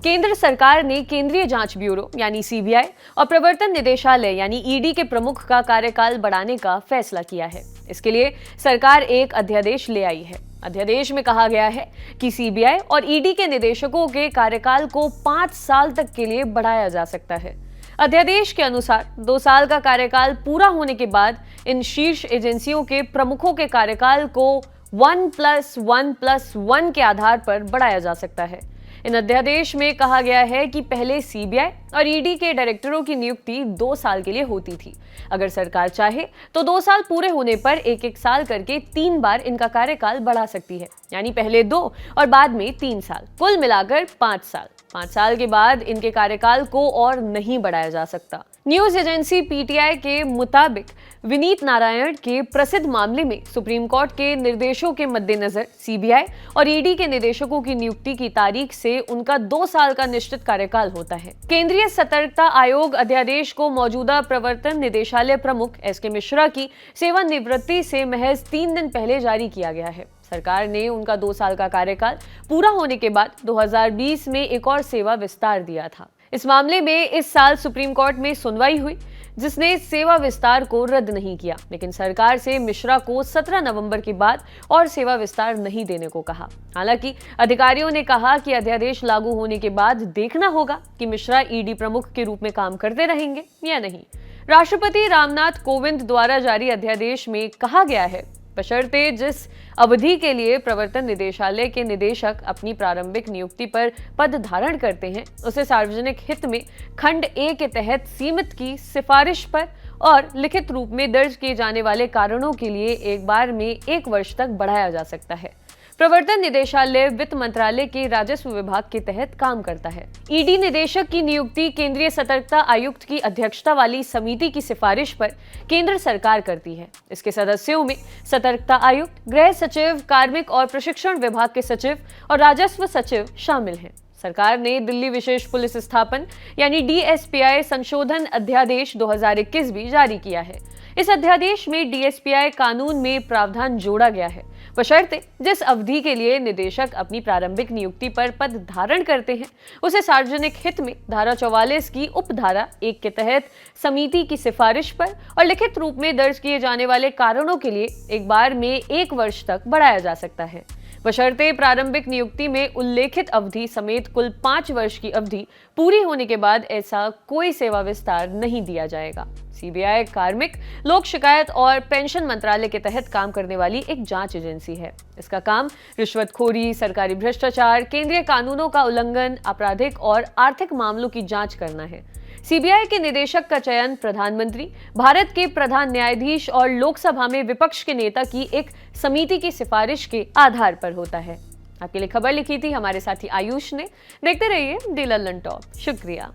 केंद्र सरकार ने केंद्रीय जांच ब्यूरो यानी सीबीआई और प्रवर्तन निदेशालय यानी ईडी के प्रमुख का कार्यकाल बढ़ाने का फैसला किया है। इसके लिए सरकार एक अध्यादेश ले आई है। अध्यादेश में कहा गया है कि सीबीआई और ईडी के निदेशकों के कार्यकाल को 5 साल तक के लिए बढ़ाया जा सकता है। अध्यादेश के अनुसार 2 साल का कार्यकाल पूरा होने के बाद इन शीर्ष एजेंसियों के प्रमुखों के कार्यकाल को 1+1+1 के आधार पर बढ़ाया जा सकता है। इन अध्यादेश में कहा गया है कि पहले सीबीआई और ईडी के डायरेक्टरों की नियुक्ति 2 साल के लिए होती थी। अगर सरकार चाहे तो 2 साल पूरे होने पर एक साल करके 3 बार इनका कार्यकाल बढ़ा सकती है, यानी पहले 2 और बाद में 3 साल, कुल मिलाकर 5 साल। 5 साल के बाद इनके कार्यकाल को और नहीं बढ़ाया जा सकता। न्यूज एजेंसी पीटीआई के मुताबिक विनीत नारायण के प्रसिद्ध मामले में सुप्रीम कोर्ट के निर्देशों के मद्देनजर सीबीआई और ईडी के निदेशकों की नियुक्ति की तारीख से उनका 2 साल का निश्चित कार्यकाल होता है। केंद्रीय सतर्कता आयोग अध्यादेश को मौजूदा प्रवर्तन निदेशालय प्रमुख एसके मिश्रा की सेवानिवृत्ति से महज 3 दिन पहले जारी किया गया है। सरकार ने उनका 2 साल का कार्यकाल पूरा होने के बाद 2020 में एक और सेवा विस्तार दिया था। इस मामले में इस साल सुप्रीम कोर्ट में सुनवाई हुई, जिसने सेवा विस्तार को रद्द नहीं किया, लेकिन सरकार से मिश्रा को 17 नवंबर के बाद और सेवा विस्तार नहीं देने को कहा। हालांकि अधिकारियों ने कहा कि अध्यादेश लागू होने के बाद देखना होगा कि मिश्रा ईडी प्रमुख के रूप में काम करते रहेंगे या नहीं। राष्ट्रपति रामनाथ कोविंद द्वारा जारी अध्यादेश में कहा गया है, बशर्ते जिस अवधि के लिए प्रवर्तन निदेशालय के निदेशक अपनी प्रारंभिक नियुक्ति पर पद धारण करते हैं, उसे सार्वजनिक हित में खंड ए के तहत सीमित की सिफारिश पर और लिखित रूप में दर्ज किए जाने वाले कारणों के लिए एक बार में 1 वर्ष तक बढ़ाया जा सकता है। प्रवर्तन निदेशालय वित्त मंत्रालय के राजस्व विभाग के तहत काम करता है। ईडी निदेशक की नियुक्ति केंद्रीय सतर्कता आयुक्त की अध्यक्षता वाली समिति की सिफारिश पर केंद्र सरकार करती है। इसके सदस्यों में सतर्कता आयुक्त, गृह सचिव, कार्मिक और प्रशिक्षण विभाग के सचिव और राजस्व सचिव शामिल हैं। सरकार ने दिल्ली विशेष पुलिस स्थापन यानी डीएसपीआई संशोधन अध्यादेश 2021 भी जारी किया है। इस अध्यादेश में डीएसपीआई कानून में प्रावधान जोड़ा गया है, बशर्ते जिस अवधि के लिए निदेशक अपनी प्रारंभिक नियुक्ति पर पद धारण करते हैं, उसे सार्वजनिक हित में धारा 44 की उपधारा 1 के तहत समिति की सिफारिश पर और लिखित रूप में दर्ज किए जाने वाले कारणों के लिए एक बार में 1 वर्ष तक बढ़ाया जा सकता है, बशर्ते प्रारंभिक नियुक्ति में उल्लेखित अवधि समेत कुल 5 वर्ष की अवधि पूरी होने के बाद ऐसा कोई सेवा विस्तार नहीं दिया जाएगा। सीबीआई कार्मिक, लोक शिकायत और पेंशन मंत्रालय के तहत काम करने वाली एक जांच एजेंसी है। इसका काम रिश्वतखोरी, सरकारी भ्रष्टाचार, केंद्रीय कानूनों का उल्लंघन, आपराधिक और आर्थिक मामलों की जांच करना है। सीबीआई के निदेशक का चयन प्रधानमंत्री, भारत के प्रधान न्यायाधीश और लोकसभा में विपक्ष के नेता की एक समिति की सिफारिश के आधार पर होता है। आपके लिए खबर लिखी थी हमारे साथी आयुष ने। देखते रहिए दी लल्लन टॉप। शुक्रिया।